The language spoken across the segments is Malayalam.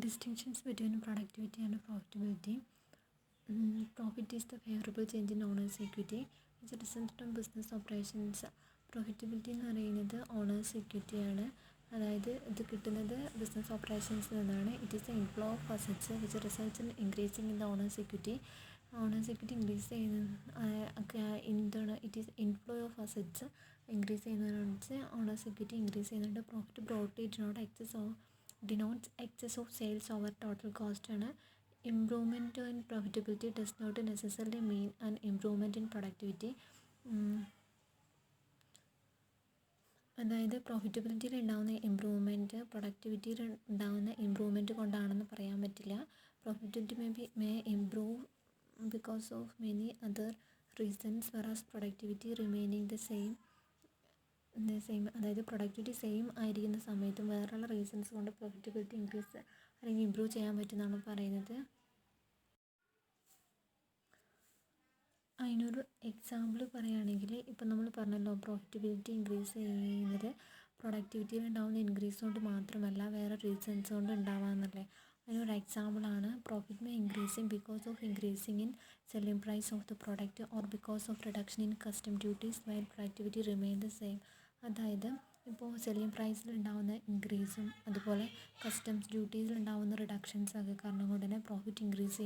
Distinctions between productivity and profitability. Profit is the favorable change in owner's equity. It's a result from business operations. Profitability എന്ന് പറയുന്നത് ഓണേഴ്സ് ഇക്വിറ്റിയാണ്. അതായത് ഇത് കിട്ടുന്നത് ബിസിനസ് ഓപ്പറേഷൻസിൽ നിന്നാണ്. It is the inflow of assets which results in increasing in the owners equity. Owners equity increase ചെയ്യുന്ന it is inflow of assets increase ചെയ്യുന്നതിനനുസരിച്ച് ഓണേഴ്സ് ഇക്വിറ്റി ഇൻക്രീസ് ചെയ്യുന്നുണ്ട്. Profit broadly denotes excess of sales over total cost ആണ്. Improvement in profitability does not necessarily mean an improvement in productivity. അതായത് പ്രോഫിറ്റബിലിറ്റിയിൽ ഉണ്ടാകുന്ന ഇമ്പ്രൂവ്മെൻറ്റ് പ്രൊഡക്ടിവിറ്റിയിൽ ഉണ്ടാകുന്ന ഇമ്പ്രൂവ്മെൻറ്റ് കൊണ്ടാണെന്ന് പറയാൻ പറ്റില്ല. Profitability may improve because of many other reasons വെറാസ് productivity remaining the same. അതായത് പ്രൊഡക്ടിവിറ്റി സെയിം ആയിരിക്കുന്ന സമയത്തും വേറെയുള്ള റീസൺസ് കൊണ്ട് പ്രോഫിറ്റബിലിറ്റി ഇൻക്രീസ് അല്ലെങ്കിൽ ഇമ്പ്രൂവ് ചെയ്യാൻ പറ്റുമെന്നാണ് പറയുന്നത്. അതിനൊരു എക്സാമ്പിൾ പറയുകയാണെങ്കിൽ ഇപ്പം നമ്മൾ പറഞ്ഞല്ലോ പ്രോഫിറ്റബിലിറ്റി ഇൻക്രീസ് ചെയ്യുന്നത് പ്രൊഡക്ടിവിറ്റിയിൽ ഉണ്ടാകുന്ന ഇൻക്രീസ് കൊണ്ട് മാത്രമല്ല വേറെ റീസൺസ് കൊണ്ട് ഉണ്ടാവാമെന്നല്ലേ. അതിനൊരു എക്സാമ്പിളാണ് profit may increasing because of increasing in selling price of the product or because of reduction in custom duties while productivity remain the same. അതായത് ഇപ്പോൾ സെല്ലിംഗ് പ്രൈസിൽ ഉണ്ടാകുന്ന ഇൻക്രീസും അതുപോലെ കസ്റ്റംസ് ഡ്യൂട്ടീസിൽ ഉണ്ടാകുന്ന റിഡക്ഷൻസ് ഒക്കെ കാരണം കൊണ്ട് തന്നെ പ്രോഫിറ്റ് ഇൻക്രീസ്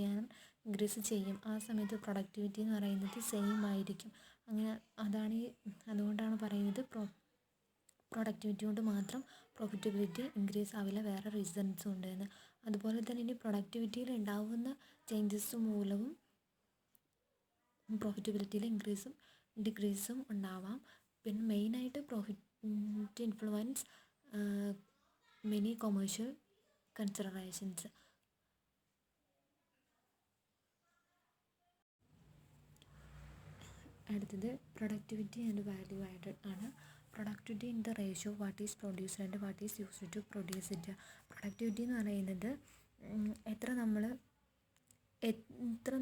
ചെയ്യും. ആ സമയത്ത് പ്രൊഡക്ടിവിറ്റി എന്ന് പറയുന്നത് സെയിം ആയിരിക്കും. അങ്ങനെ അതുകൊണ്ടാണ് പറയുന്നത് പ്രൊഡക്ടിവിറ്റി കൊണ്ട് മാത്രം പ്രോഫിറ്റബിലിറ്റി ഇൻക്രീസ് ആവില്ല, വേറെ റീസൺസും ഉണ്ട് എന്ന്. അതുപോലെ തന്നെ ഇനി പ്രൊഡക്ടിവിറ്റിയിൽ ഉണ്ടാകുന്ന ചേഞ്ചസ് മൂലവും പ്രോഫിറ്റബിലിറ്റിയിൽ ഇൻക്രീസും ഡിക്രീസും ഉണ്ടാവാം. പിന്നെ മെയിനായിട്ട് profit influence many commercial considerations. അടുത്തത് പ്രൊഡക്ടിവിറ്റി ആൻഡ് വാല്യൂ ആഡഡ് ആണ്. Productivity in the ratio what is produced and what is used to produce it. Productivity എന്ന് പറയുന്നത് എത്ര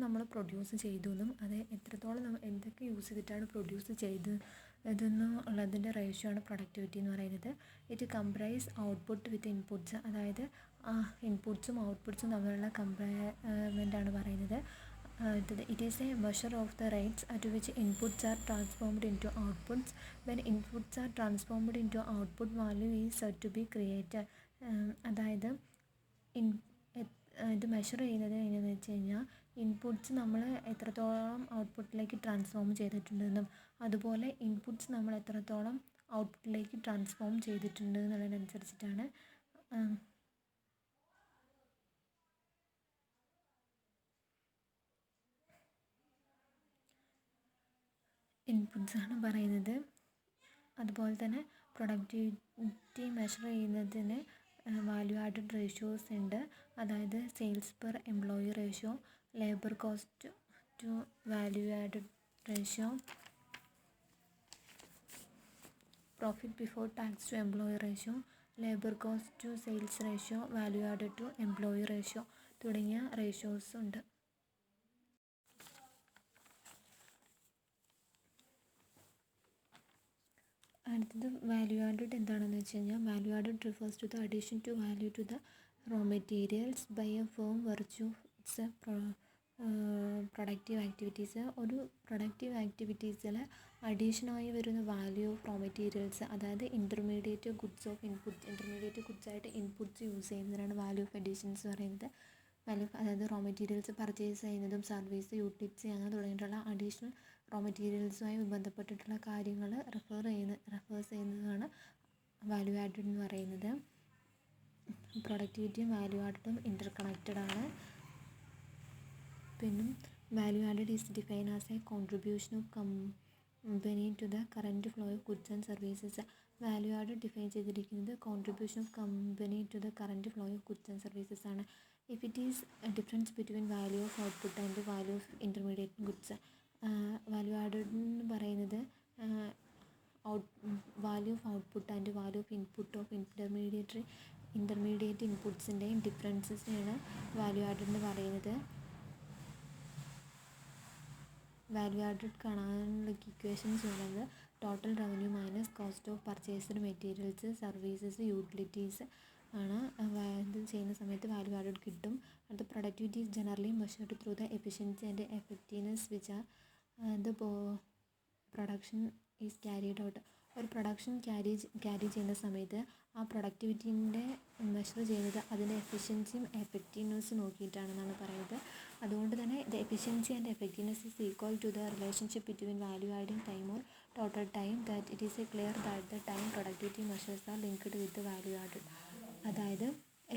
നമ്മൾ പ്രൊഡ്യൂസ് ചെയ്തു എന്നും അത് എത്രത്തോളം എന്തൊക്കെ യൂസ് ചെയ്തിട്ടാണ് പ്രൊഡ്യൂസ് ചെയ്തതെന്നും ഉള്ളതിൻ്റെ റേഷ്യോ ആണ് പ്രൊഡക്ടിവിറ്റി എന്ന് പറയുന്നത്. It comprise output with inputs. അതായത് ഇൻപുട്ട്സും ഔട്ട്പുട്ട്സും തമ്മിലുള്ള കമ്പയർമെൻ്റാണ് പറയുന്നത്. It is a measure of the rates at which inputs are transformed into outputs. When inputs are transformed into output, value is said to be created. അതായത് ഇത് മെഷർ ചെയ്യുന്നത് എങ്ങനെയാണെന്ന് വെച്ച് കഴിഞ്ഞാൽ ഇൻപുട്ട്സ് നമ്മൾ എത്രത്തോളം ഔട്ട്പുട്ടിലേക്ക് ട്രാൻസ്ഫോം ചെയ്തിട്ടുണ്ടെന്നും അതുപോലെ ഇൻപുട്ട്സ് നമ്മൾ എത്രത്തോളം ഔട്ട്പുട്ടിലേക്ക് ട്രാൻസ്ഫോം ചെയ്തിട്ടുണ്ട് എന്നുള്ളതിനനുസരിച്ചിട്ടാണ് ഇൻപുട്ട്സാണ് പറയുന്നത്. അതുപോലെ തന്നെ പ്രൊഡക്ടിവിറ്റി മെഷർ ചെയ്യുന്നതിന് വാല്യൂ ആഡഡ് റേഷ്യോസ് ഉണ്ട്. അതായത് sales per employee ratio, labour cost to value added ratio, profit before tax to employee ratio, labour cost to sales ratio, value added to employee ratio തുടങ്ങിയ റേഷ്യോസ് ഉണ്ട്. അടുത്തത് വാല്യൂ ആഡഡ് എന്താണെന്ന് വെച്ച് കഴിഞ്ഞാൽ value added refers to the addition to value to the raw materials by a firm virtue its productive activities. ഒരു പ്രൊഡക്റ്റീവ് ആക്ടിവിറ്റീസിൽ അഡീഷനായി വരുന്ന വാല്യൂ ഓഫ് റോ മെറ്റീരിയൽസ്, അതായത് intermediate goods of inputs, intermediate ഗുഡ്സായിട്ട് ഇൻപുട്ട്സ് യൂസ് ചെയ്യുന്നതിനാണ് വാല്യൂ ഓഫ് അഡീഷൻസ് പറയുന്നത്. അതായത് റോ മെറ്റീരിയൽസ് പർച്ചേസ് ചെയ്യുന്നതും സർവീസ്, യൂട്ടിലിറ്റി അങ്ങനെ തുടങ്ങിയിട്ടുള്ള അഡീഷണൽ റോ മെറ്റീരിയൽസുമായി ബന്ധപ്പെട്ടിട്ടുള്ള കാര്യങ്ങൾ റെഫേഴ്സ് ചെയ്യുന്നതാണ് വാല്യൂ ആഡഡ് എന്ന് പറയുന്നത്. പ്രൊഡക്ടിവിറ്റിയും വാല്യൂ ആഡഡും ഇൻ്റർ കണക്റ്റഡ് ആണ്. പിന്നെ value added is define as a contribution of company to the current flow of goods and services. Value added define ചെയ്തിരിക്കുന്നത് contribution of company to the current flow of goods and services ആണ്. If it is a difference between value of output and value of intermediate goods. Value added എന്ന് പറയുന്നത് value of output and value of input of intermediate ഇൻപുട്ട്സിൻ്റെയും ഡിഫറൻസസിനെയാണ് വാല്യൂ ആഡഡ് എന്ന് പറയുന്നത്. വാല്യൂ ആഡഡ് കാണാനുള്ള ഇക്വേഷൻസ് ഉള്ളത് total revenue minus cost of purchased materials, services, utilities ആണ് ഇത് ചെയ്യുന്ന സമയത്ത് വാല്യൂ ആഡഡ് കിട്ടും. അടുത്ത productivity is generally measured through the efficiency and effectiveness which are the production is carried out. ഒരു പ്രൊഡക്ഷൻ ക്യാരി ചെയ്യുന്ന സമയത്ത് ആ പ്രൊഡക്ടിവിറ്റീൻ്റെ മെഷർ ചെയ്യുന്നത് അതിൻ്റെ എഫിഷ്യൻസിയും എഫക്റ്റീവ്നെസ്സും നോക്കിയിട്ടാണെന്നാണ് പറയുന്നത്. അതുകൊണ്ട് തന്നെ the efficiency and effectiveness is equal to the relationship between value adding time or total time that it is a clear that the time productivity measures are linked with value added. അതായത്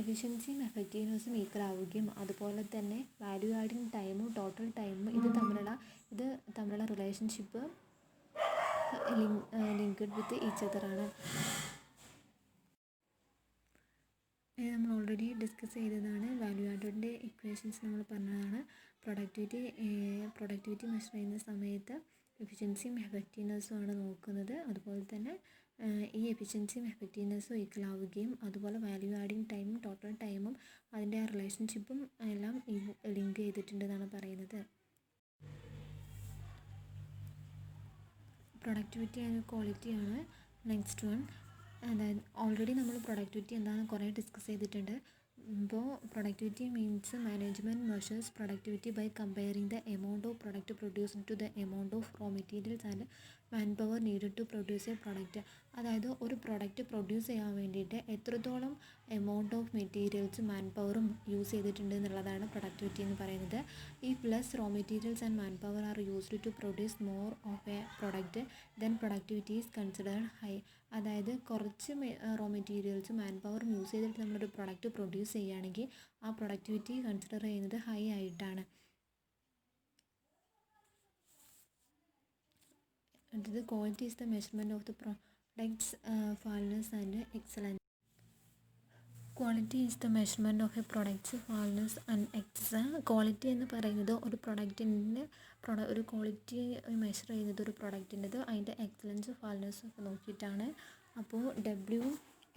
എഫിഷ്യൻസിയും എഫക്റ്റീവ്നെസ്സും ഈക്വൽ ആവുകയും അതുപോലെ തന്നെ വാല്യൂ ആഡിങ് ടൈമും ടോട്ടൽ ടൈമും ഇത് തമ്മിലുള്ള റിലേഷൻഷിപ്പ് ലിങ്ക്ഡ് വിത്ത് ഈച്ച് അതറാണ്. ഇത് നമ്മൾ ഓൾറെഡി ഡിസ്കസ് ചെയ്തതാണ്. വാല്യൂ ആഡഡിൻ്റെ ഇക്വേഷൻസ് നമ്മൾ പറഞ്ഞതാണ്. പ്രൊഡക്ടിവിറ്റി മെഷർ ചെയ്യുന്ന സമയത്ത് എഫിഷ്യൻസിയും എഫക്റ്റീവ്നെസ്സും ആണ് നോക്കുന്നത്. അതുപോലെ തന്നെ ഈ എഫിഷ്യൻസിയും എഫക്റ്റീവ്നെസ്സും ഈക്വൽ ആവുകയും അതുപോലെ വാല്യൂ ആഡിങ് ടൈമും ടോട്ടൽ ടൈമും അതിൻ്റെ ആ റിലേഷൻഷിപ്പും എല്ലാം ലിങ്ക് ചെയ്തിട്ടുണ്ടെന്നാണ് പറയുന്നത്. പ്രൊഡക്ടിവിറ്റി ആൻഡ് ക്വാളിറ്റിയാണ് നെക്സ്റ്റ് വൺ. അതായത് ഓൾറെഡി നമ്മൾ പ്രൊഡക്ടിവിറ്റി എന്താണെന്ന് കുറേ ഡിസ്കസ് ചെയ്തിട്ടുണ്ട്. ഇപ്പോൾ productivity means management measures productivity by comparing the amount of product produced to the amount of raw materials and man power needed to produce a product. അതായത് ഒരു പ്രൊഡക്റ്റ് പ്രൊഡ്യൂസ് ചെയ്യാൻ വേണ്ടിയിട്ട് എത്രത്തോളം എമൗണ്ട് ഓഫ് മെറ്റീരിയൽസും മാൻ പവറും യൂസ് ചെയ്തിട്ടുണ്ട് എന്നുള്ളതാണ് പ്രൊഡക്ടിവിറ്റി എന്ന് പറയുന്നത്. If less raw materials and man power are used to produce more of a product then productivity is considered high. അതായത് കുറച്ച് റോ മെറ്റീരിയൽസും മാൻ പവറും യൂസ് ചെയ്തിട്ട് നമ്മളൊരു പ്രൊഡക്റ്റ് പ്രൊഡ്യൂസ് ചെയ്യുകയാണെങ്കിൽ ആ പ്രൊഡക്ടിവിറ്റി കൺസിഡർ ചെയ്യുന്നത് ഹൈ ആയിട്ടാണ്. അടുത്തത് quality is the measurement of the products fullness and excellence. Quality is the measurement of a products fullness and excellence. Quality എന്ന് പറയുന്നത് ഒരു പ്രൊഡക്റ്റിൻ്റെ ഒരു ക്വാളിറ്റി മെഷർ ചെയ്യുന്നത് ഒരു പ്രൊഡക്റ്റിൻ്റെത് അതിൻ്റെ എക്സലൻസ് ഫാൾനെസ് ഒക്കെ നോക്കിയിട്ടാണ്. അപ്പോൾ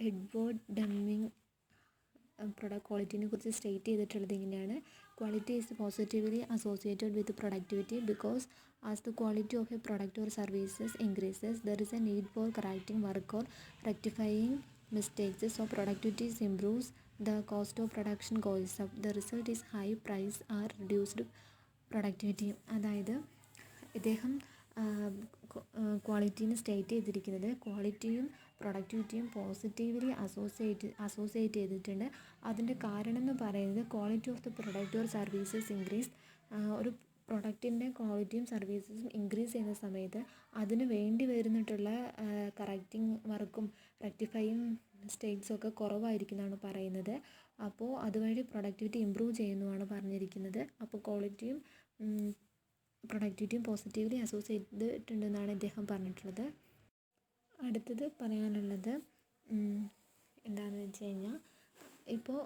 എഡ്വേർഡ് ഡെമ്മിങ് ക്വാളിറ്റിനെ കുറിച്ച് സ്റ്റേറ്റ് ചെയ്തിട്ടുള്ളത് ഇങ്ങനെയാണ്: quality is positively associated with productivity because as the quality of a product or services increases there is a need for correcting work or rectifying mistakes. So productivity improves, the cost of production goes up, the result is high price or reduced productivity. അതായത് ഇദ്ദേഹം ക്വാളിറ്റീനെ സ്റ്റേറ്റ് ചെയ്തിരിക്കുന്നത് ക്വാളിറ്റിയും പ്രൊഡക്ടിവിറ്റിയും പോസിറ്റീവ്ലി അസോസിയേറ്റ് ചെയ്തിട്ടുണ്ട്. അതിൻ്റെ കാരണം എന്ന് പറയുന്നത് quality of the product or services increase. ഒരു പ്രൊഡക്റ്റിൻ്റെ ക്വാളിറ്റിയും സർവീസസും ഇൻക്രീസ് ചെയ്യുന്ന സമയത്ത് അതിന് വേണ്ടി വരുന്നിട്ടുള്ള കറക്റ്റിംഗ് വർക്കും റെക്ടിഫൈയിങ് മിസ്റ്റേക്സൊക്കെ കുറവായിരിക്കുന്നതാണ് പറയുന്നത്. അപ്പോൾ അതുവഴി പ്രൊഡക്ടിവിറ്റി ഇമ്പ്രൂവ് ചെയ്യുന്നതാണ് പറഞ്ഞിരിക്കുന്നത്. അപ്പോൾ ക്വാളിറ്റിയും പ്രൊഡക്ടിവിറ്റിയും പോസിറ്റീവ്ലി അസോസിയേറ്റ് ചെയ്തിട്ടുണ്ടെന്നാണ് ഇദ്ദേഹം പറഞ്ഞിട്ടുള്ളത്. അടുത്തത് പറയാനുള്ളത് എന്താണെന്ന് വെച്ച് കഴിഞ്ഞാൽ, ഇപ്പോൾ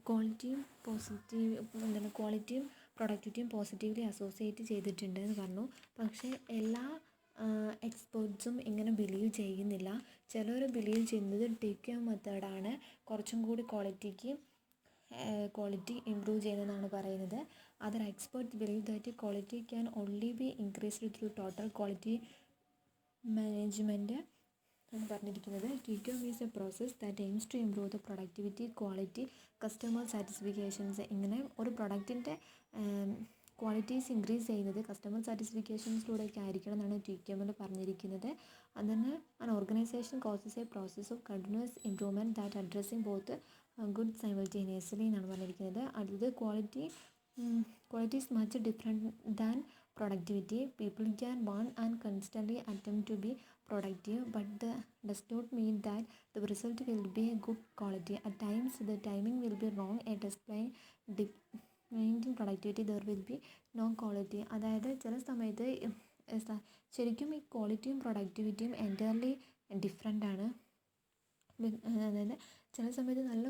ക്വാളിറ്റിയും പ്രൊഡക്ടിവിറ്റിയും പോസിറ്റീവ്ലി അസോസിയേറ്റ് ചെയ്തിട്ടുണ്ട് എന്ന് പറഞ്ഞു. പക്ഷേ എല്ലാ എക്സ്പേർട്സും ഇങ്ങനെ ബിലീവ് ചെയ്യുന്നില്ല. ചിലർ ബിലീവ് ചെയ്യുന്നത് TQM മെത്തേഡാണ് കുറച്ചും കൂടി ക്വാളിറ്റി ഇമ്പ്രൂവ് ചെയ്യുന്നതെന്നാണ് പറയുന്നത്. Other experts believe that quality can only be increased through total quality management എന്ന് പറഞ്ഞിരിക്കുന്നത്. TQM is a process that aims to improve the productivity, quality, customer satisfactions. ഇങ്ങനെ ഒരു പ്രൊഡക്റ്റിൻ്റെ ക്വാളിറ്റീസ് ഇൻക്രീസ് ചെയ്യുന്നത് കസ്റ്റമർ സാറ്റിസ്ഫിക്കേഷൻസിലൂടെയൊക്കെ ആയിരിക്കണം എന്നാണ് TQMൽ പറഞ്ഞിരിക്കുന്നത്. അതിന് an organisation causes a process of continuous improvement that addressing both good simultaneously എന്നാണ് പറഞ്ഞിരിക്കുന്നത്. അടുത്തത് quality is much different than productivity. People can want and constantly attempt to be productive, but that does not mean that the result will be good quality. At times the timing will be wrong. At defying productivity there will be no quality. അതായത് ചില സമയത്ത് ശരിക്കും ഈ ക്വാളിറ്റിയും പ്രൊഡക്ടിവിറ്റിയും എൻറ്റയർലി ഡിഫറെൻ്റ് ആണ്. അതായത് ചില സമയത്ത് നല്ല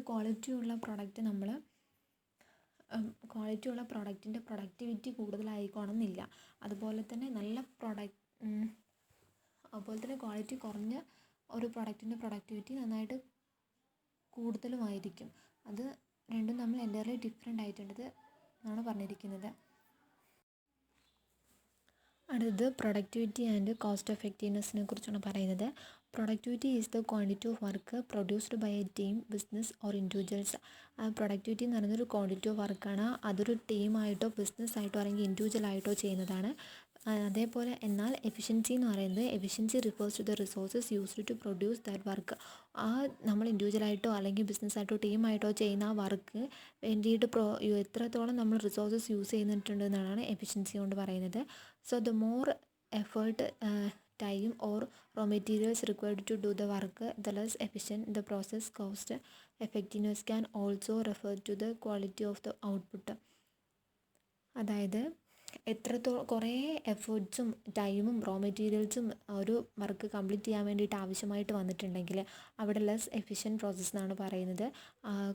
ക്വാളിറ്റിയുള്ള പ്രൊഡക്റ്റിൻ്റെ പ്രൊഡക്ടിവിറ്റി കൂടുതലായിക്കോണമെന്നില്ല. അതുപോലെ തന്നെ ക്വാളിറ്റി കുറഞ്ഞ ഒരു പ്രൊഡക്റ്റിൻ്റെ പ്രൊഡക്ടിവിറ്റി നന്നായിട്ട് കൂടുതലുമായിരിക്കും. അത് രണ്ടും തമ്മിൽ എൻറ്റയർലി ഡിഫറെൻ്റ് ആയിട്ടുള്ളത് എന്നാണ് പറഞ്ഞിരിക്കുന്നത്. അടുത്തത് പ്രൊഡക്ടിവിറ്റി ആൻഡ് കോസ്റ്റ് എഫക്റ്റീവ്നെസ്സിനെ കുറിച്ചാണ് പറയുന്നത്. Productivity is the quantity of work produced by a team, business or individuals. Productivity എന്ന് പറയുന്നത് ഒരു ക്വാണ്ടിറ്റി ഓഫ് വർക്കാണ്. അതൊരു ടീമായിട്ടോ ബിസിനസ്സായിട്ടോ അല്ലെങ്കിൽ ഇൻഡിവിജ്വലായിട്ടോ ചെയ്യുന്നതാണ്. അതേപോലെ എന്നാൽ എഫിഷ്യൻസി എന്ന് പറയുന്നത് efficiency refers to the resources used to produce that work. നമ്മൾ ഇൻഡിവിജ്വലായിട്ടോ അല്ലെങ്കിൽ ബിസിനസ്സായിട്ടോ ടീമായിട്ടോ ചെയ്യുന്ന ആ വർക്ക് വേണ്ടിയിട്ട് എത്രത്തോളം നമ്മൾ റിസോഴ്സസ് യൂസ് ചെയ്യുന്നിട്ടുണ്ടെന്നാണ് എഫിഷ്യൻസി കൊണ്ട് പറയുന്നത്. So the more effort, time or raw materials required to do the work, the less efficient the process. Cost effectiveness can also refer to the quality of the output. അതായത് കുറേ എഫേർട്സും ടൈമും റോ മെറ്റീരിയൽസും ഒരു വർക്ക് കംപ്ലീറ്റ് ചെയ്യാൻ വേണ്ടിയിട്ട് ആവശ്യമായിട്ട് വന്നിട്ടുണ്ടെങ്കിൽ അവിടെ ലെസ് എഫിഷ്യൻറ്റ് പ്രോസസ്സ് എന്നാണ് പറയുന്നത്.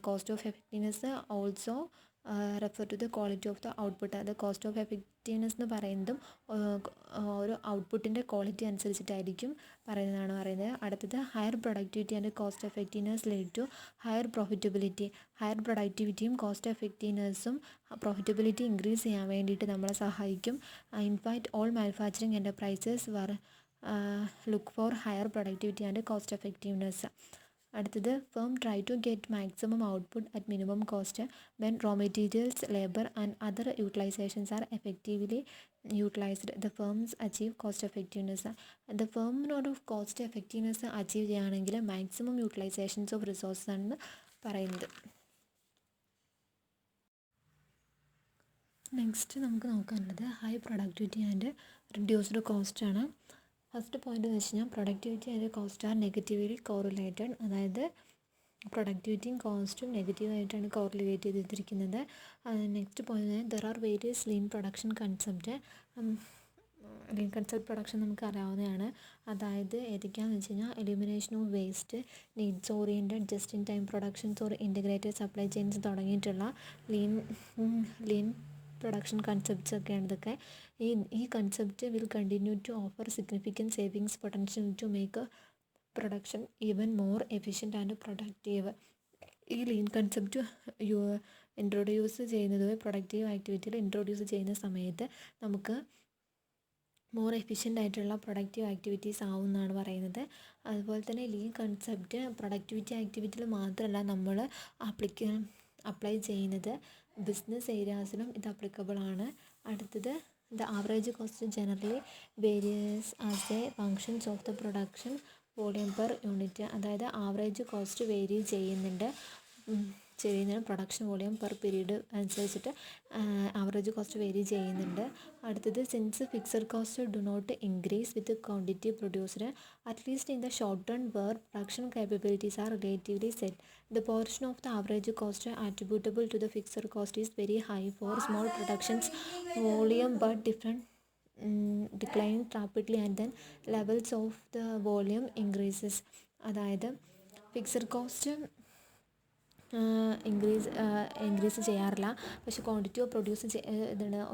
Cost of effectiveness also refer to the quality of the output. അത് കോസ്റ്റ് ഓഫ് എഫക്റ്റീവ്നെസ് എന്ന് പറയുന്നതും ഒരു ഔട്ട്പുട്ടിൻ്റെ ക്വാളിറ്റി അനുസരിച്ചിട്ടായിരിക്കും പറയുന്നത്. അടുത്തത് higher productivity and cost effectiveness lead to higher profitability. Higher പ്രൊഡക്ടിവിറ്റിയും കോസ്റ്റ് എഫക്റ്റീവ്നെസ്സും പ്രോഫിറ്റബിലിറ്റി ഇൻക്രീസ് ചെയ്യാൻ വേണ്ടിയിട്ട് നമ്മളെ സഹായിക്കും. In fact all manufacturing enterprises look for higher productivity and cost effectiveness. അടുത്തത് firm try to get maximum output at minimum cost when raw materials, labour and other utilisations are effectively utilised. The firms achieve cost effectiveness. The ഫേമിനോട് കോസ്റ്റ് എഫക്റ്റീവ്നെസ് അച്ചീവ് ചെയ്യുകയാണെങ്കിൽ മാക്സിമം യൂട്ടിലൈസേഷൻസ് ഓഫ് റിസോഴ്സസ് ആണെന്ന് പറയുന്നത്. നെക്സ്റ്റ് നമുക്ക് നോക്കാനുള്ളത് high productivity and reduced cost ആണ്. ഫസ്റ്റ് പോയിന്റ് എന്ന് വെച്ച് കഴിഞ്ഞാൽ productivity and cost are negatively correlated. അതായത് പ്രൊഡക്ടിവിറ്റിയും കോസ്റ്റും നെഗറ്റീവായിട്ടാണ് കോറിലേറ്റ് ചെയ്തിരിക്കുന്നത്. Next point there are various lean production concept. Lean concept production നമുക്ക് അറിയാവുന്നതാണ്. അതായത് ഏതൊക്കെയാണെന്ന് വെച്ച് കഴിഞ്ഞാൽ elimination of waste, needs oriented, just in time productions or integrated supply chains തുടങ്ങിയിട്ടുള്ള ലീൻ പ്രൊഡക്ഷൻ കൺസെപ്റ്റ്സ് ഒക്കെയാണ് ഇതൊക്കെ. ഈ concept will continue to offer significant savings potential to make production even more efficient and productive. ഈ ലീൻ കൺസെപ്റ്റ് ഇൻട്രൊഡ്യൂസ് ചെയ്യുന്നത് പ്രൊഡക്റ്റീവ് ആക്ടിവിറ്റിയിൽ ഇൻട്രൊഡ്യൂസ് ചെയ്യുന്ന സമയത്ത് നമുക്ക് മോർ എഫിഷ്യൻ്റ് ആയിട്ടുള്ള പ്രൊഡക്റ്റീവ് ആക്ടിവിറ്റീസ് ആവും എന്നാണ് പറയുന്നത്. അതുപോലെ തന്നെ ലീൻ കൺസെപ്റ്റ് പ്രൊഡക്ടിവിറ്റി ആക്ടിവിറ്റിയിൽ മാത്രമല്ല നമ്മൾ അപ്ലൈ ചെയ്യുന്നത് ബിസിനസ് ഏരിയാസിലും ഇത് അപ്ലിക്കബിൾ ആണ്. അടുത്തത് the average cost generally varies as a functions of the production volume per unit. അതായത് ആവറേജ് കോസ്റ്റ് വേരി ചെയ്യുന്നുണ്ട് പ്രൊഡക്ഷൻ വോളിയം പെർ പീരീഡ് അനുസരിച്ചിട്ട് ആവറേജ് കോസ്റ്റ് വേരി ചെയ്യുന്നുണ്ട്. അടുത്തത് since fixed cost do not increase with quantity produced at least in the short run where production capabilities are relatively set, the portion of the average cost attributable to the fixed cost is very high for small productions volume but declines rapidly and then levels of the volume increases. അതായത് ഫിക്സഡ് കോസ്റ്റ് ഇൻക്രീസ് ചെയ്യാറില്ല, പക്ഷേ ക്വാണ്ടിറ്റി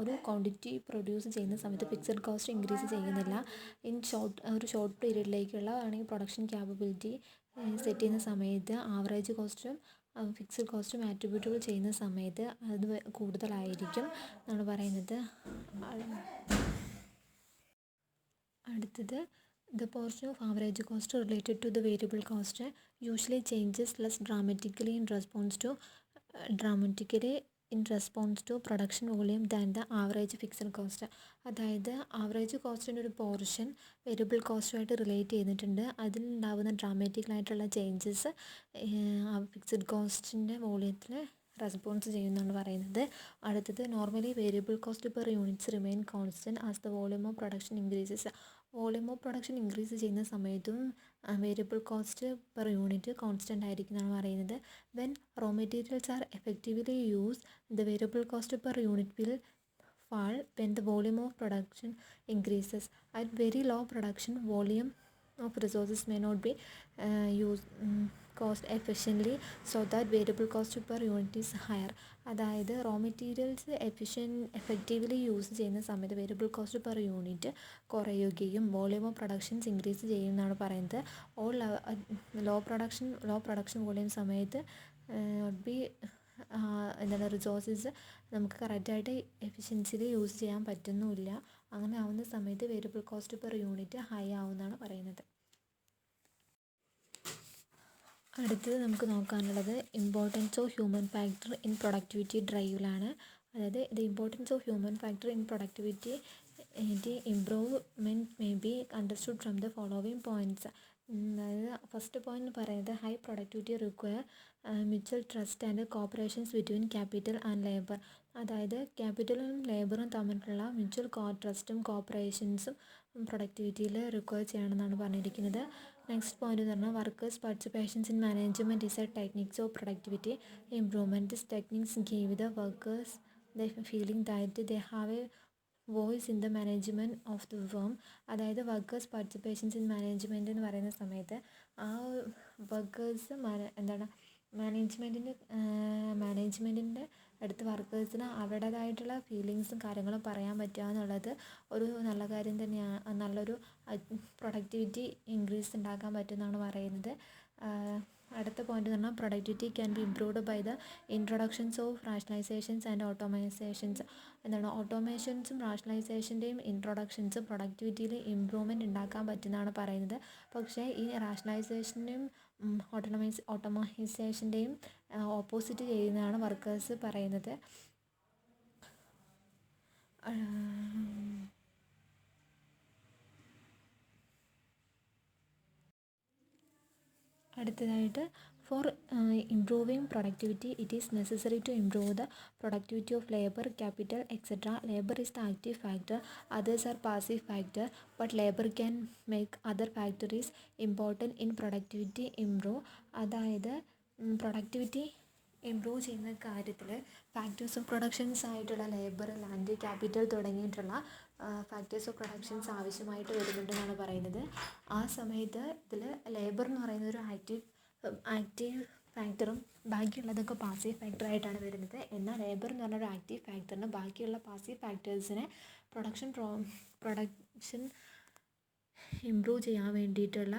ഒരു ക്വാണ്ടിറ്റി പ്രൊഡ്യൂസ് ചെയ്യുന്ന സമയത്ത് ഫിക്സഡ് കോസ്റ്റ് ഇൻക്രീസ് ചെയ്യുന്നില്ല. ഒരു ഷോർട്ട് പീരീഡിലേക്കുള്ള ആണെങ്കിൽ പ്രൊഡക്ഷൻ ക്യാപ്പബിലിറ്റി സെറ്റ് ചെയ്യുന്ന സമയത്ത് ആവറേജ് കോസ്റ്റും ഫിക്സഡ് കോസ്റ്റും ആട്രിബ്യൂട്ടബിൾ ചെയ്യുന്ന സമയത്ത് അത് കൂടുതലായിരിക്കും എന്നാണ് പറയുന്നത്. അടുത്തത് the portion of average cost related to the variable cost usually changes less dramatically in response to production volume than the average fixed cost. അതായത് ആവറേജ് കോസ്റ്റിൻ്റെ ഒരു പോർഷൻ വേരിയബിൾ കോസ്റ്റുമായിട്ട് റിലേറ്റ് ചെയ്തിട്ടുണ്ട്. അതിലുണ്ടാകുന്ന ഡ്രാമാറ്റിക്കലായിട്ടുള്ള ചേഞ്ചസ് ഫിക്സഡ് കോസ്റ്റിൻ്റെ വോളിയത്തിൽ റെസ്പോൺസ് ചെയ്യുമെന്നാണ് പറയുന്നത്. അടുത്തത് normally variable cost per units remain constant as the volume of production increases. Volume of production increase ചെയ്യുന്ന സമയത്തും variable cost per unit constant ആയിരിക്കും എന്നാണ് പറയുന്നത്. When raw materials are effectively use the variable cost per unit will fall when the volume of production increases. At very low production volume of resources may not be used cost efficiently, so that variable cost per unit is higher. അതായത് റോ മെറ്റീരിയൽസ് എഫക്റ്റീവ്ലി യൂസ് ചെയ്യുന്ന സമയത്ത് വേരിയബിൾ കോസ്റ്റ് പെർ യൂണിറ്റ് കുറയുകയും വോളിയം ഓഫ് പ്രൊഡക്ഷൻസ് ഇൻക്രീസ് ചെയ്യുമെന്നാണ് പറയുന്നത്. ലോ പ്രൊഡക്ഷൻ വോളിയം സമയത്ത് റിസോഴ്സസ് നമുക്ക് കറക്റ്റായിട്ട് എഫിഷ്യൻസിയിൽ യൂസ് ചെയ്യാൻ പറ്റുന്നുമില്ല. അങ്ങനെ ആവുന്ന സമയത്ത് variable cost per unit high ആവുമെന്നാണ് പറയുന്നത്. അടുത്തത് നമുക്ക് നോക്കാനുള്ളത് importance of human factor in productivity ഡ്രൈവിലാണ്. അതായത് the importance of human factor in productivity improvement may be understood from the following points. അതായത് ഫസ്റ്റ് പോയിന്റ് എന്ന് പറയുന്നത് high productivity require mutual trust and cooperations between capital and labour. അതായത് ക്യാപിറ്റലും ലേബറും തമ്മിലുള്ള മ്യൂച്വൽ ട്രസ്റ്റും കോപ്പറേഷൻസും പ്രൊഡക്ടിവിറ്റിയിൽ റിക്വയർ ചെയ്യണമെന്നാണ് പറഞ്ഞിരിക്കുന്നത്. നെക്സ്റ്റ് പോയിന്റ് എന്ന് പറഞ്ഞാൽ workers participations in management is A techniques of productivity improvement. This techniques give the workers the feeling that they have A voice in the management of the firm. അതായത് വർക്കേഴ്സ് പാർട്ടിസിപ്പേഷൻസ് ഇൻ മാനേജ്മെൻറ്റ് എന്ന് പറയുന്ന സമയത്ത് ആ വർക്കേഴ്സ് എന്താണ് മാനേജ്മെൻറ്റിൻ്റെ അടുത്ത് വർക്കേഴ്സിന് അവരുടേതായിട്ടുള്ള ഫീലിങ്സും കാര്യങ്ങളും പറയാൻ പറ്റുക എന്നുള്ളത് ഒരു നല്ല കാര്യം തന്നെയാണ്. നല്ലൊരു പ്രൊഡക്ടിവിറ്റി ഇൻക്രീസ് ഉണ്ടാക്കാൻ പറ്റുമെന്നാണ് പറയുന്നത്. അടുത്ത പോയിന്റ് എന്ന് പറഞ്ഞാൽ productivity can be improved by the introductions of rationalisations and automisations. എന്താണ് ഓട്ടോമേഷൻസും റാഷണലൈസേഷൻ്റെയും ഇൻട്രൊഡക്ഷൻസും പ്രൊഡക്ടിവിറ്റിയിൽ ഇമ്പ്രൂവ്മെൻറ്റ് ഉണ്ടാക്കാൻ പറ്റുന്നതാണ് പറയുന്നത്. പക്ഷേ ഈ റാഷണലൈസേഷൻ്റെയും ഓട്ടോമൈസേഷൻ്റെയും ഓപ്പോസിറ്റ് ചെയ്യുന്നതാണ് വർക്കേഴ്സ് പറയുന്നത്. അടുത്തതായിട്ട് for improving productivity it is necessary to improve the productivity of labour, capital etcetera. Labour is the active factor, others are passive factor, but labour can make other factories important in productivity improve. അതായത് പ്രൊഡക്ടിവിറ്റി ഇംപ്രൂവ് ചെയ്യുന്ന കാര്യത്തിൽ ഫാക്ടേഴ്സ് ഓഫ് പ്രൊഡക്ഷൻസ് ആയിട്ടുള്ള ലേബർ, ലാൻഡ്, ക്യാപിറ്റൽ തുടങ്ങിയിട്ടുള്ള ഫാക്ടേഴ്സ് ഓഫ് പ്രൊഡക്ഷൻസ് ആവശ്യമായിട്ട് വരുന്നുണ്ടെന്നാണ് പറയുന്നത്. ആ സമയത്ത് ഇതിൽ ലേബർ എന്ന് പറയുന്നത് ഒരു ആക്റ്റീവ് ഫാക്ടറും ബാക്കിയുള്ളതൊക്കെ പാസീവ് ഫാക്ടറായിട്ടാണ് വരുന്നത്. എന്നാൽ ലേബർ എന്ന് പറഞ്ഞ ഒരു ആക്റ്റീവ് ഫാക്ടറിന് ബാക്കിയുള്ള പാസീവ് ഫാക്ടേഴ്സിനെ പ്രൊഡക്ഷൻ ഇംപ്രൂവ് ചെയ്യാൻ വേണ്ടിയിട്ടുള്ള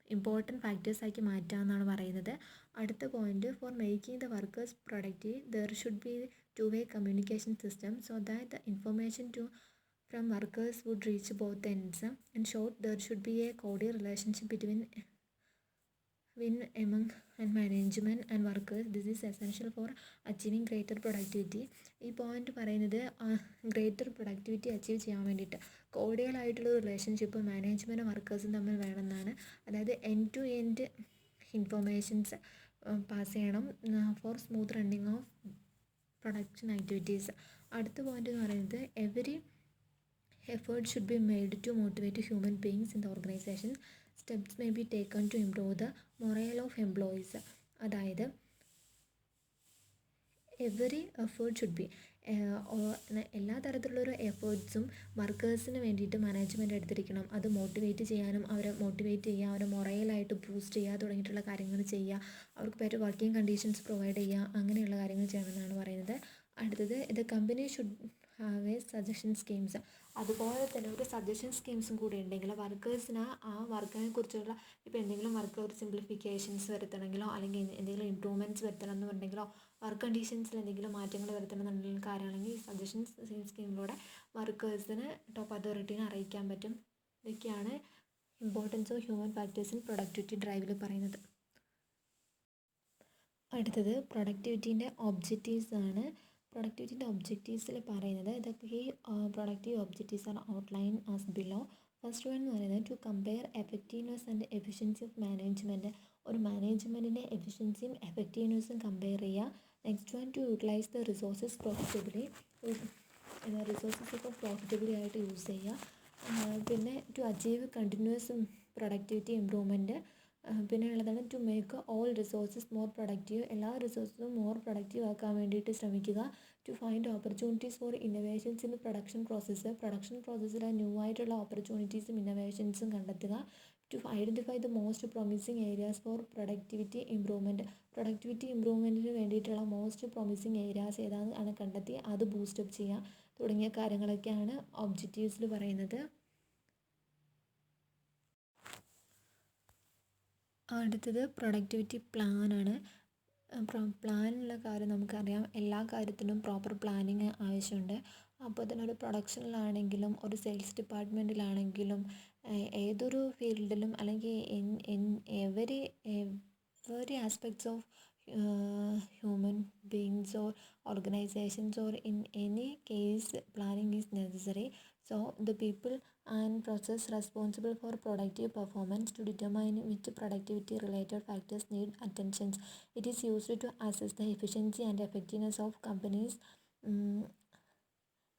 ഇമ്പോർട്ടൻറ്റ് ഫാക്ടേഴ്സാക്കി മാറ്റാമെന്നാണ് പറയുന്നത്. അടുത്ത point for making the workers productive there should be two-way communication system so that the information from workers would reach both ends. In short, there should be a cordial relationship among management and workers. This is essential for achieving greater productivity. ഈ പോയിന്റ് പറയുന്നത് ഗ്രേറ്റർ പ്രൊഡക്ടിവിറ്റി അച്ചീവ് ചെയ്യാൻ വേണ്ടിയിട്ട് കോഡിയൽ ആയിട്ടുള്ള ഒരു റിലേഷൻഷിപ്പ് മാനേജ്മെൻറ്റും വർക്കേഴ്സും തമ്മിൽ വേണമെന്നാണ്. അതായത് end to end informations pass ചെയ്യണം for smooth running of production activities. അടുത്ത പോയിന്റ് എന്ന് പറയുന്നത് every effort should be made to motivate human beings in the organization. Steps may be taken to improve the morale of employees. അതായത് എവറി എഫേർട്ട് ഷുഡ് ബി എല്ലാ തരത്തിലുള്ളൊരു എഫേർട്സും വർക്കേഴ്സിന് വേണ്ടിയിട്ട് മാനേജ്മെൻറ്റ് എടുത്തിരിക്കണം. അത് മോട്ടിവേറ്റ് ചെയ്യാനും അവരെ മോട്ടിവേറ്റ് ചെയ്യുക, അവരെ മൊറയിലായിട്ട് ബൂസ്റ്റ് ചെയ്യുക തുടങ്ങിയിട്ടുള്ള കാര്യങ്ങൾ ചെയ്യുക, അവർക്ക് ബെറ്റർ വർക്കിംഗ് കണ്ടീഷൻസ് പ്രൊവൈഡ് ചെയ്യുക, അങ്ങനെയുള്ള കാര്യങ്ങൾ ചെയ്യണമെന്നാണ് പറയുന്നത്. അടുത്തത് ഇത് company should have A suggestion schemes. അതുപോലെ തന്നെ ഒരു സജഷൻ സ്കീംസും കൂടി ഉണ്ടെങ്കിൽ വർക്കേഴ്സിന് ആ വർക്കിനെ കുറിച്ചുള്ള ഇപ്പോൾ എന്തെങ്കിലും വർക്ക് ഒരു സിംപ്ലിഫിക്കേഷൻസ് വരുത്തണമെങ്കിലോ അല്ലെങ്കിൽ എന്തെങ്കിലും ഇമ്പ്രൂവ്മെൻറ്റ്സ് വരുത്തണം എന്നുണ്ടെങ്കിലോ വർക്ക് കണ്ടീഷൻസിൽ എന്തെങ്കിലും മാറ്റങ്ങൾ വരുത്തണം എന്നുള്ള കാര്യമാണെങ്കിൽ ഈ സജഷൻ സ്കീമിലൂടെ വർക്കേഴ്സിന് ടോപ്പ് അതോറിറ്റീനെ അറിയിക്കാൻ പറ്റും. ഇതൊക്കെയാണ് importance of human factors in productivity ഡ്രൈവിൽ പറയുന്നത്. അടുത്തത് പ്രൊഡക്ടിവിറ്റീൻ്റെ ഒബ്ജക്റ്റീവ്സ് ആണ്. പ്രൊഡക്ടിവിറ്റീൻ്റെ ഒബ്ജക്റ്റീവ്സിൽ പറയുന്നത് ഇതൊക്കെ ഈ productive objectives are outline as below. First one എന്ന് പറയുന്നത് to compare effectiveness and efficiency of management. ഒരു മാനേജ്മെൻറ്റിൻ്റെ എഫിഷ്യൻസിയും എഫക്റ്റീവ്നെസ്സും കമ്പയർ ചെയ്യുക. Next one to utilise the resources profitably. Resources ഇപ്പോൾ പ്രോഫിറ്റബിളി ആയിട്ട് യൂസ് ചെയ്യുക. പിന്നെ to achieve continuous productivity improvement. പിന്നെ ഉള്ളതാണ് to make all resources more productive. എല്ലാ റിസോഴ്സസും മോർ പ്രൊഡക്റ്റീവ് ആക്കാൻ വേണ്ടിയിട്ട് ശ്രമിക്കുക. To find opportunities for innovations in production പ്രോസസ്സിലെ ന്യൂ ആയിട്ടുള്ള ഓപ്പർച്യൂണിറ്റീസും ഇന്നോവേഷൻസും കണ്ടെത്തുക. To identify the most promising areas for productivity ഇമ്പ്രൂവ്മെൻറ്റിന് വേണ്ടിയിട്ടുള്ള മോസ്റ്റ് പ്രൊമിസിങ് ഏരിയാസ് ഏതാണ് കണ്ടെത്തി അത് ബൂസ്റ്റപ്പ് ചെയ്യുക തുടങ്ങിയ കാര്യങ്ങളൊക്കെയാണ് ഒബ്ജക്റ്റീവ്സിൽ പറയുന്നത്. അടുത്തത് പ്രൊഡക്ടിവിറ്റി പ്ലാനാണ്. പ്ലാനുള്ള കാര്യം നമുക്കറിയാം, എല്ലാ കാര്യത്തിനും പ്രോപ്പർ പ്ലാനിങ് ആവശ്യമുണ്ട്. അപ്പോൾ തന്നെ ഒരു പ്രൊഡക്ഷനിലാണെങ്കിലും ഒരു സെയിൽസ് ഡിപ്പാർട്ട്മെൻറ്റിലാണെങ്കിലും ഏതൊരു ഫീൽഡിലും അല്ലെങ്കിൽ every aspects of human beings or organizations or in any case planning is necessary. So the people and process responsible for productive performance to determine which productivity related factors need attention. It is used to assess the efficiency and effectiveness of companies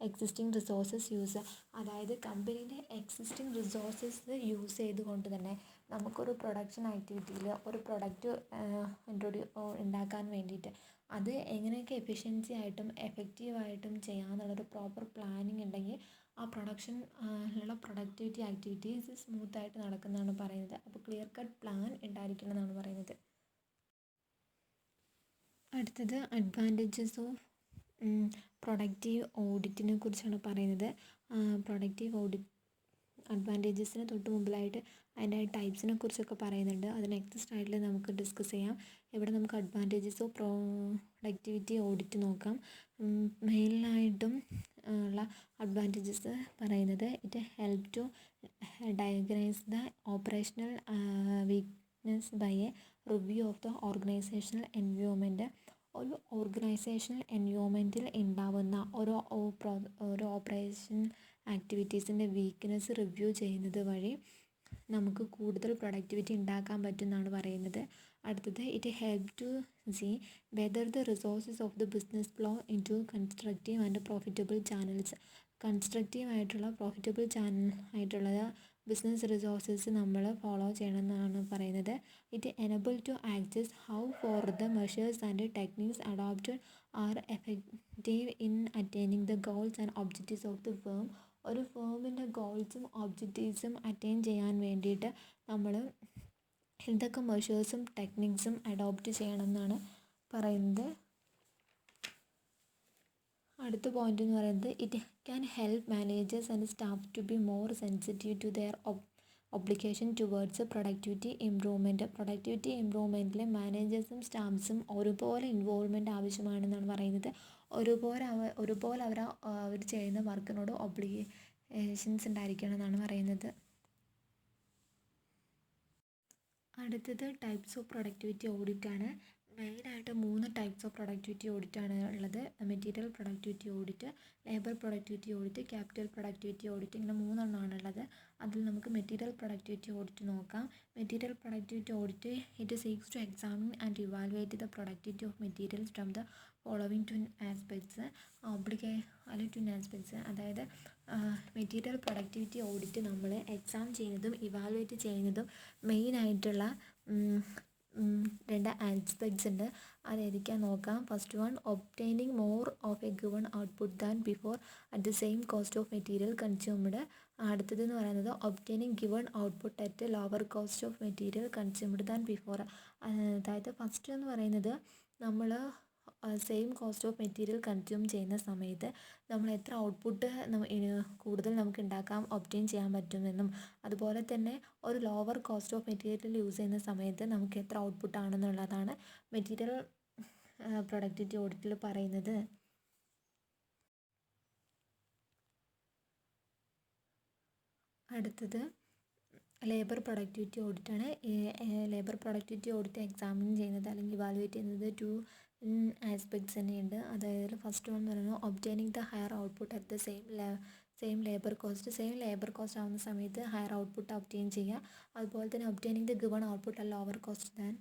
existing resources use. അതായത് കമ്പനീൻ്റെ എക്സിസ്റ്റിംഗ് റിസോഴ്സസ് യൂസ് ചെയ്തുകൊണ്ട് തന്നെ നമുക്കൊരു പ്രൊഡക്ഷൻ ആക്ടിവിറ്റിയിൽ ഒരു പ്രൊഡക്റ്റ് ഉണ്ടാക്കാൻ വേണ്ടിയിട്ട് അത് എങ്ങനെയൊക്കെ എഫിഷ്യൻസി ആയിട്ടും എഫക്റ്റീവായിട്ടും ചെയ്യാമെന്നുള്ളൊരു പ്രോപ്പർ പ്ലാനിങ് ഉണ്ടെങ്കിൽ ആ ഉള്ള പ്രൊഡക്ടിവിറ്റി ആക്ടിവിറ്റീസ് സ്മൂത്തായിട്ട് നടക്കുന്നതാണ് പറയുന്നത്. അപ്പോൾ ക്ലിയർ കട്ട് പ്ലാൻ ഉണ്ടായിരിക്കണം എന്നാണ് പറയുന്നത്. അടുത്തത് അഡ്വാൻറ്റേജസ് ഓഫ് പ്രൊഡക്റ്റീവ് ഓഡിറ്റിനെ കുറിച്ചാണ് പറയുന്നത്. പ്രൊഡക്റ്റീവ് ഓഡിറ്റ് അഡ്വാൻറ്റേജസിന് തൊട്ട് മുമ്പിലായിട്ട് അതിൻ്റെ ടൈപ്സിനെ കുറിച്ചൊക്കെ പറയുന്നുണ്ട്. അത് നെക്സ്റ്റ് സ്ലൈഡിൽ നമുക്ക് ഡിസ്കസ് ചെയ്യാം. ഇവിടെ നമുക്ക് അഡ്വാൻറ്റേജസ് ഓഫ് പ്രൊഡക്റ്റിവിറ്റി ഓഡിറ്റ് നോക്കാം. മെയിനായിട്ടും ഉള്ള അഡ്വാൻറ്റേജസ് പറയുന്നത് it help to diagnose the operational weakness by a review of the organisational environment. ഒരു ഓർഗനൈസേഷണൽ എൻവയോൺമെൻറ്റിൽ ഉണ്ടാവുന്ന ഒരു ഓപ്പറേഷൻ ആക്ടിവിറ്റീസിൻ്റെ വീക്ക്നെസ് റിവ്യൂ ചെയ്യുന്നത് വഴി നമുക്ക് കൂടുതൽ പ്രൊഡക്ടിവിറ്റി ഉണ്ടാക്കാൻ പറ്റും എന്നാണ് പറയുന്നത്. അടുത്തത് it help to see whether the resources of the business flow in to constructive and profitable channels. Constructive ആയിട്ടുള്ള പ്രോഫിറ്റബിൾ ചാനൽ ആയിട്ടുള്ള ബിസിനസ് റിസോഴ്സസ് നമ്മൾ ഫോളോ ചെയ്യണമെന്നാണ് പറയുന്നത്. It enable to access how for the measures and techniques adopted are effective in attaining the goals and objectives of the firm. ഒരു ഫേമിൻ്റെ ഗോൾസും ഒബ്ജക്റ്റീവ്സും അറ്റൈൻ ചെയ്യാൻ വേണ്ടിയിട്ട് നമ്മൾ എന്തൊക്കെ മെഷേഴ്സും ടെക്നിക്സും അഡോപ്റ്റ് ചെയ്യണം എന്നാണ് പറയുന്നത്. അടുത്ത പോയിന്റ് എന്ന് പറയുന്നത് it can help managers and staff to be more sensitive to their obligation towards productivity improvement. Productivity ഇംപ്രൂവ്മെൻറ്റിൽ മാനേജേഴ്സും സ്റ്റാഫ്സും ഒരുപോലെ ഇൻവോൾവ്മെൻറ്റ് ആവശ്യമാണെന്നാണ് പറയുന്നത്. ഒരുപോലെ അവർ ചെയ്യുന്ന വർക്കിനോട് ഒബ്ലിഗേഷൻസ് ഉണ്ടായിരിക്കണം എന്നാണ് പറയുന്നത്. അടുത്തത് ടൈപ്സ് ഓഫ് പ്രൊഡക്ടിവിറ്റി ഓഡിറ്റാണ്. മെയിനായിട്ട് 3 ടൈപ്സ് ഓഫ് പ്രൊഡക്ടിവിറ്റി ഓഡിറ്റാണ് ഉള്ളത്. Material productivity audit, labour productivity audit, capital productivity audit. ഇങ്ങനെ 3 ഉള്ളത്. അതിൽ നമുക്ക് മെറ്റീരിയൽ പ്രൊഡക്ടിവിറ്റി ഓഡിറ്റ് നോക്കാം. Material productivity audit it seeks to examine and evaluate the productivity of materials from the following 2 aspects. അല്ലെങ്കിൽ 2 ആസ്പെക്ട്സ്. അതായത് മെറ്റീരിയൽ പ്രൊഡക്ടിവിറ്റി ഓഡിറ്റ് നമ്മൾ എക്സാം ചെയ്യുന്നതും ഇവാലുവേറ്റ് ചെയ്യുന്നതും മെയിനായിട്ടുള്ള 2 ആസ്പെക്ട്സ് ഉണ്ട്. അതേതൊക്കെയാണെന്ന് നോക്കാം. First one, obtaining more of a given output than before at the same cost of material consumed. അടുത്തതെന്ന് പറയുന്നത് obtaining given output at lower cost of material consumed than before. അതായത് ഫസ്റ്റ് എന്ന് പറയുന്നത് നമ്മൾ same cost of material consume ചെയ്യുന്ന സമയത്ത് നമ്മൾ എത്ര ഔട്ട്പുട്ട് കൂടുതൽ നമുക്ക് ഒബ്റ്റെയിൻ ചെയ്യാൻ പറ്റുമെന്നും, അതുപോലെ തന്നെ ഒരു lower cost of material use ചെയ്യുന്ന സമയത്ത് നമുക്ക് എത്ര ഔട്ട്പുട്ട് ആണെന്നുള്ളതാണ് മെറ്റീരിയൽ പ്രൊഡക്ടിവിറ്റി ഓഡിറ്റിൽ പറയുന്നത്. അടുത്തത് ലേബർ പ്രൊഡക്ടിവിറ്റി ഓഡിറ്റാണ്. ലേബർ പ്രൊഡക്ടിവിറ്റി ഓഡിറ്റ് എക്സാമിൻ ചെയ്യുന്നത് അല്ലെങ്കിൽ ഇവാലുവേറ്റ് ചെയ്യുന്നത് 2 ആസ്പെക്ട്സ് തന്നെയുണ്ട്. അതായത് ഫസ്റ്റ് വൺ എന്ന് പറയുന്നത് obtaining the higher output at the same labour cost ആവുന്ന സമയത്ത് ഹയർ ഔട്ട്പുട്ട് ഒബ്റ്റെയിൻ ചെയ്യുക. അതുപോലെ തന്നെ obtaining the given output at lower cost than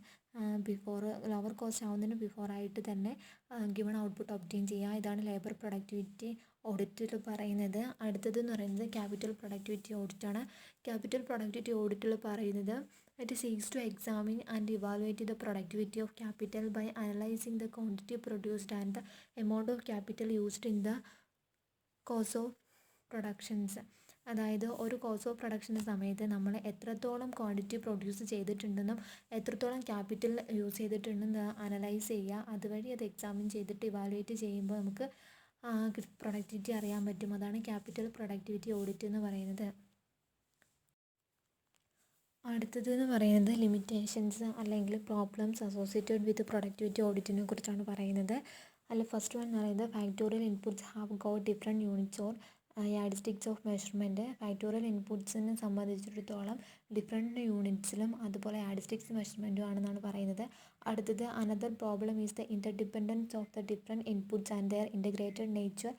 before. Lower cost ആവുന്നതിന് ബിഫോറായിട്ട് തന്നെ ഗിവൺ ഔട്ട്പുട്ട് ഒബ്റ്റെയിൻ ചെയ്യുക. ഇതാണ് ലേബർ പ്രൊഡക്ടിവിറ്റി ഓഡിറ്റിൽ പറയുന്നത്. അടുത്തതെന്ന് പറയുന്നത് ക്യാപിറ്റൽ പ്രൊഡക്ടിവിറ്റി ഓഡിറ്റാണ്. ക്യാപിറ്റൽ പ്രൊഡക്ടിവിറ്റി ഓഡിറ്റിൽ പറയുന്നത് it seeks to examine and evaluate the productivity of capital by analysing the quantity produced and the amount of capital used in the cost of productions. അതായത് ഒരു കോസ്റ്റ് ഓഫ് പ്രൊഡക്ഷൻ്റെ സമയത്ത് നമ്മൾ എത്രത്തോളം ക്വാണ്ടിറ്റി പ്രൊഡ്യൂസ് ചെയ്തിട്ടുണ്ടെന്നും എത്രത്തോളം ക്യാപിറ്റൽ യൂസ് ചെയ്തിട്ടുണ്ടെന്ന് അനലൈസ് ചെയ്യുക. അതുവഴി അത് എക്സാമിൻ ചെയ്തിട്ട് ഇവാലുവേറ്റ് ചെയ്യുമ്പോൾ നമുക്ക് പ്രൊഡക്ടിവിറ്റി അറിയാൻ പറ്റും. അതാണ് ക്യാപിറ്റൽ പ്രൊഡക്ടിവിറ്റി ഓഡിറ്റ് എന്ന് പറയുന്നത്. അടുത്തതെന്ന് പറയുന്നത് ലിമിറ്റേഷൻസ് അല്ലെങ്കിൽ പ്രോബ്ലംസ് അസോസിയേറ്റഡ് വിത്ത് പ്രൊഡക്ടിവിറ്റി ഓഡിറ്റിനെ കുറിച്ചാണ് പറയുന്നത്. അതിൽ ഫസ്റ്റ് വൺ എന്ന് പറയുന്നത് factorial inputs have got different units or yardsticks of measurement. Factorial ഇൻപുട്സിനെ സംബന്ധിച്ചിടത്തോളം ഡിഫറെൻറ്റ് യൂണിറ്റ്സിലും അതുപോലെ യാഡ്സ്റ്റിക്സ് മെഷർമെൻറ്റും ആണെന്നാണ് പറയുന്നത്. അടുത്തത് another problem is the interdependence of the different inputs and their integrated nature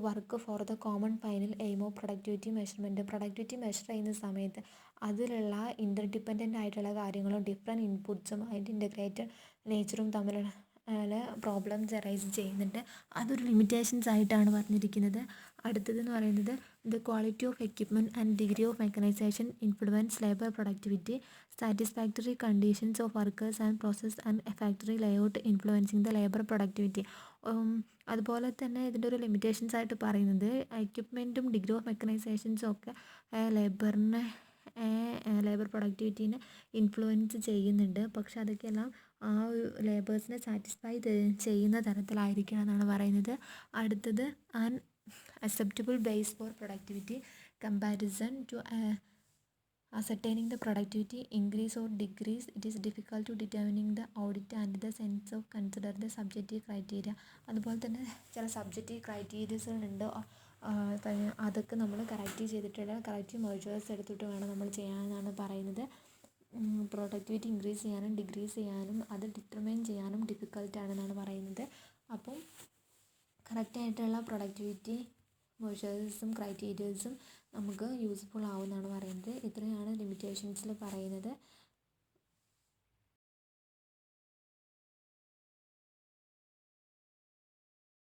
work for the common final aim of productivity measurement. Productivity measure ചെയ്യുന്ന സമയത്ത് അതിലുള്ള ഇൻ്റർഡിപ്പെൻഡൻ്റ് ആയിട്ടുള്ള കാര്യങ്ങളും ഡിഫറെൻറ്റ് ഇൻപുട്സും അതിൻ്റെ ഇൻ്റഗ്രേറ്റഡ് നേച്ചറും തമ്മിലുള്ള പ്രോബ്ലംസ് അറൈസ് ചെയ്യുന്നുണ്ട്. അതൊരു ലിമിറ്റേഷൻസ് ആയിട്ടാണ് പറഞ്ഞിരിക്കുന്നത്. അടുത്തതെന്ന് പറയുന്നത് the quality of equipment and degree of mechanisation influence labour productivity. Satisfactory conditions of workers and process and factory layout influencing the labour productivity. അതുപോലെ തന്നെ ഇതിൻ്റെ ഒരു ലിമിറ്റേഷൻസ് ആയിട്ട് പറയുന്നത് എക്യുപ്മെൻറ്റും ഡിഗ്രി ഓഫ് മെക്കനൈസേഷൻസും ഒക്കെ ലേബർ പ്രൊഡക്ടിവിറ്റീനെ ഇൻഫ്ലുവൻസ് ചെയ്യുന്നുണ്ട്. പക്ഷെ അതൊക്കെയെല്ലാം ആ ഒരു ലേബേഴ്സിനെ സാറ്റിസ്ഫൈ ചെയ്യുന്ന തരത്തിലായിരിക്കണം എന്നാണ് പറയുന്നത്. അടുത്തത് an acceptable base for productivity comparison to ascertaining the productivity increase or decrease. It is difficult to determining the audit and the sense of consider the subjective criteria. അതുപോലെ തന്നെ ചില സബ്ജക്റ്റീവ് ക്രൈറ്റീരിയസുകളുണ്ട്. അതൊക്കെ നമ്മൾ കറക്റ്റ് ചെയ്തിട്ടുള്ള കറക്റ്റ് മെഷേഴ്സ് എടുത്തിട്ട് വേണം നമ്മൾ ചെയ്യാനെന്നാണ് പറയുന്നത്. പ്രൊഡക്ടിവിറ്റി ഇൻക്രീസ് ചെയ്യാനും ഡിക്രീസ് ചെയ്യാനും അത് ഡിറ്റർമൈൻ ചെയ്യാനും ഡിഫിക്കൽട്ടാണെന്നാണ് പറയുന്നത്. അപ്പം കറക്റ്റായിട്ടുള്ള പ്രൊഡക്ടിവിറ്റി മെഷേഴ്സും ക്രൈറ്റീരിയസും നമുക്ക് യൂസ്ഫുൾ ആവുമെന്നാണ് പറയുന്നത്. ഇത്രയാണ് ലിമിറ്റേഷൻസിൽ പറയുന്നത്.